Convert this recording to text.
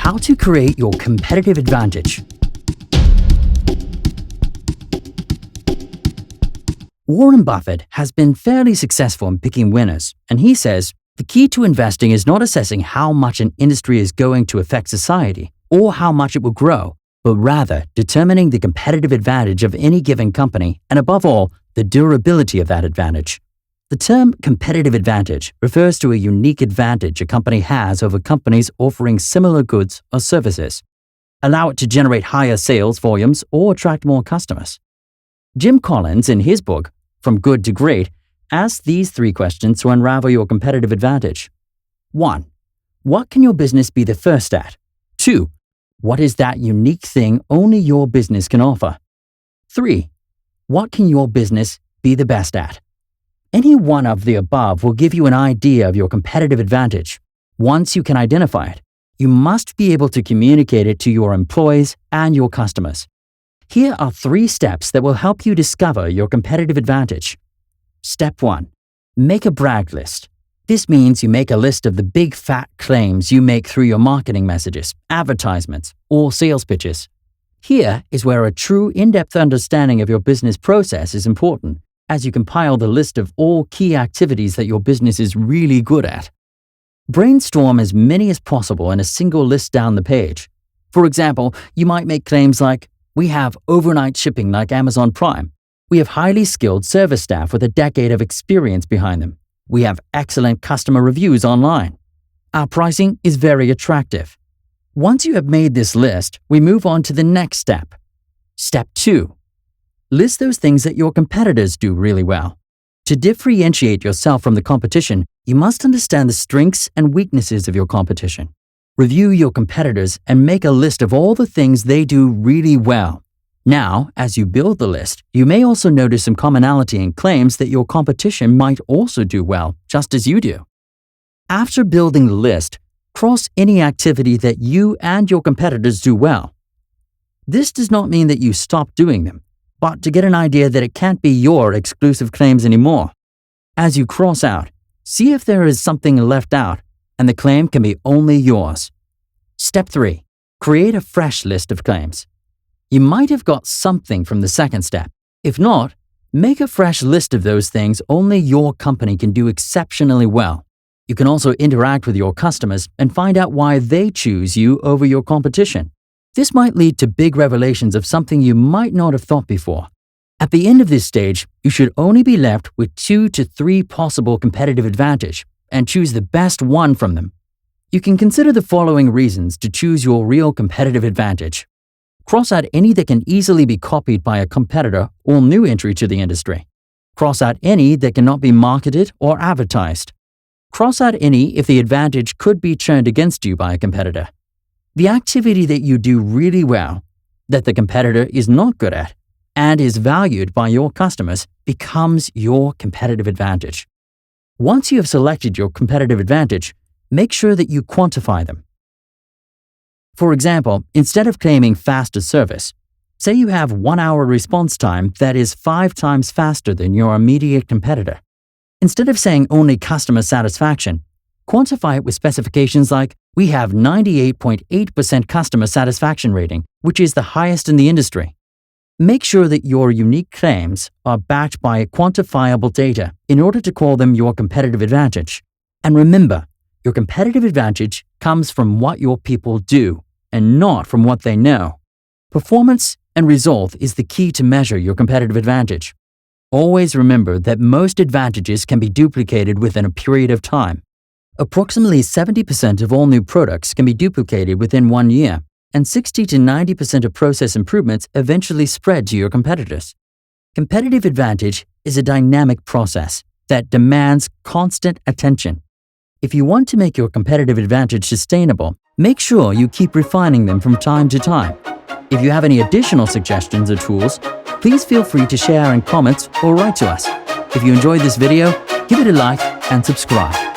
How to create your competitive advantage. Warren Buffett has been fairly successful in picking winners, and he says, the key to investing is not assessing how much an industry is going to affect society or how much it will grow, but rather determining the competitive advantage of any given company and, above all, the durability of that advantage. The term competitive advantage refers to a unique advantage a company has over companies offering similar goods or services. Allow it to generate higher sales volumes or attract more customers. Jim Collins, in his book, From Good to Great, asks these 3 questions to unravel your competitive advantage. 1. What can your business be the first at? 2. What is that unique thing only your business can offer? 3. What can your business be the best at? Any one of the above will give you an idea of your competitive advantage. Once you can identify it, you must be able to communicate it to your employees and your customers. Here are 3 steps that will help you discover your competitive advantage. Step 1. Make a brag list. This means you make a list of the big fat claims you make through your marketing messages, advertisements, or sales pitches. Here is where a true in-depth understanding of your business process is important, as you compile the list of all key activities that your business is really good at. Brainstorm as many as possible in a single list down the page. For example, you might make claims like, we have overnight shipping like Amazon Prime. We have highly skilled service staff with a decade of experience behind them. We have excellent customer reviews online. Our pricing is very attractive. Once you have made this list, we move on to the next step. Step 2. List those things that your competitors do really well. To differentiate yourself from the competition, you must understand the strengths and weaknesses of your competition. Review your competitors and make a list of all the things they do really well. Now, as you build the list, you may also notice some commonality in claims that your competition might also do well, just as you do. After building the list, cross any activity that you and your competitors do well. This does not mean that you stop doing them, but to get an idea that it can't be your exclusive claims anymore. As you cross out, see if there is something left out, and the claim can be only yours. Step 3. Create a fresh list of claims. You might have got something from the second step. If not, make a fresh list of those things only your company can do exceptionally well. You can also interact with your customers and find out why they choose you over your competition. This might lead to big revelations of something you might not have thought before. At the end of this stage, you should only be left with 2 to 3 possible competitive advantage and choose the best one from them. You can consider the following reasons to choose your real competitive advantage. Cross out any that can easily be copied by a competitor or new entry to the industry. Cross out any that cannot be marketed or advertised. Cross out any if the advantage could be turned against you by a competitor. The activity that you do really well, that the competitor is not good at, and is valued by your customers becomes your competitive advantage. Once you have selected your competitive advantage, make sure that you quantify them. For example, instead of claiming faster service, say you have 1-hour response time that is 5 times faster than your immediate competitor. Instead of saying only customer satisfaction, quantify it with specifications like, we have 98.8% customer satisfaction rating, which is the highest in the industry. Make sure that your unique claims are backed by quantifiable data in order to call them your competitive advantage. And remember, your competitive advantage comes from what your people do and not from what they know. Performance and result is the key to measure your competitive advantage. Always remember that most advantages can be duplicated within a period of time. Approximately 70% of all new products can be duplicated within 1 year, and 60 to 90% of process improvements eventually spread to your competitors. Competitive advantage is a dynamic process that demands constant attention. If you want to make your competitive advantage sustainable, make sure you keep refining them from time to time. If you have any additional suggestions or tools, please feel free to share in comments or write to us. If you enjoyed this video, give it a like and subscribe.